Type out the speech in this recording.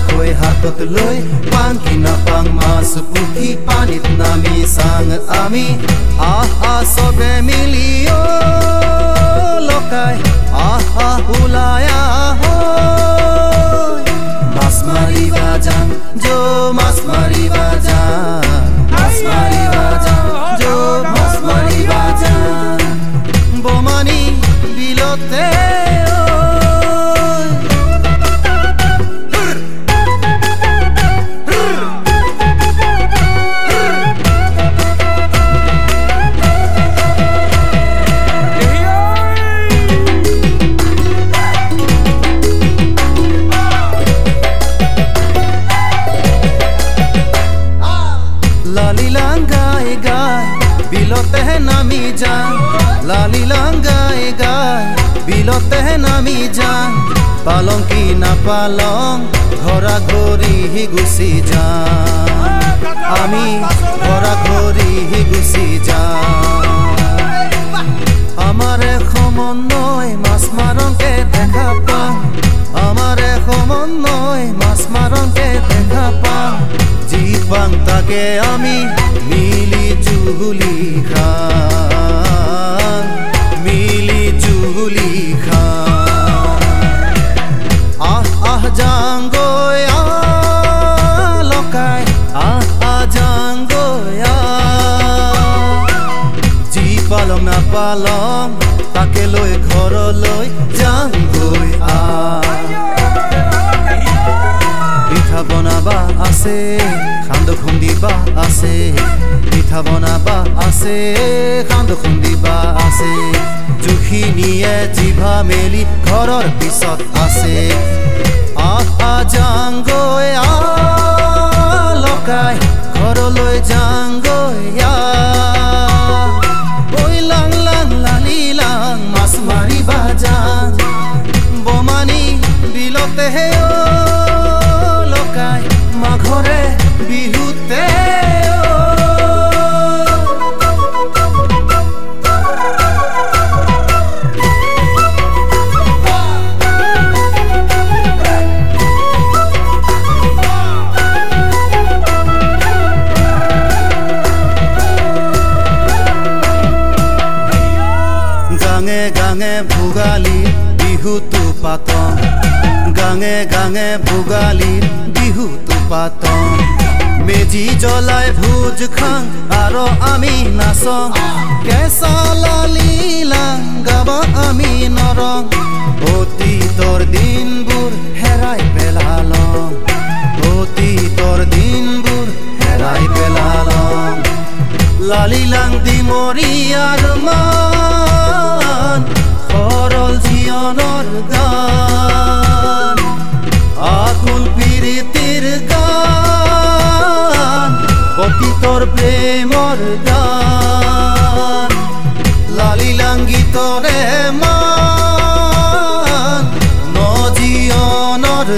koi hatot loi pangki na pang mas puthi panit nami sang ami aha sobe milio lokai aha hulaya hoy mas mari bajang jo mas mari bajang jo mas mari bajang bomani bilote Lali langai gai bilote hai nami jaan Lali langai gai bilote hai nami jaan Palong ki na palong ghora ghori hi gusi jaan Ami ghora ghori hi gusi jaan Amare khomon noi mas marong ke dekha pa Amare khomon noi mas marong ke dekha pa Jipang take ami mili juli khan ah jango ya lokai ah jango ya jipalong na palong take loi ghor loi jango পিঠা বনাবা আছে খান্দ খুন্দিবা আছে পিঠা বনাবা আছে খান্দ খুন্দিবা আছে জুখিনিয়ে জিভা মেলি ঘৰৰ পিছত আছে আহা যাংগৈ লকাই ঘৰলৈ যাংগৈ ঐ লাং লাং লালি লাং মাছ মাৰিবা যাং বমানি বিলতে হে মাঘরে বিহুতে গাঙে গাঙে ভোগালী বিহুটো পাতং গাঙে গাঙে ভোগালী বিহুটো পাতং মেজি জ্বলাই ভোজ খাং আৰু আমি নাচং কেঁচা লালি লাং গাব আমি নৰং অতীতৰ দিনবোৰ হেৰাই পেলালং অতীতৰ দিনবোৰ হেৰাই পেলালং লালি লাং দিমৰিয়াৰ মান সৰল জীৱনৰ গান আকুল প্ৰীতিৰ গান অতীতৰ প্ৰেমৰ গান লালি লাংগীতৰে মান নজীয়নৰ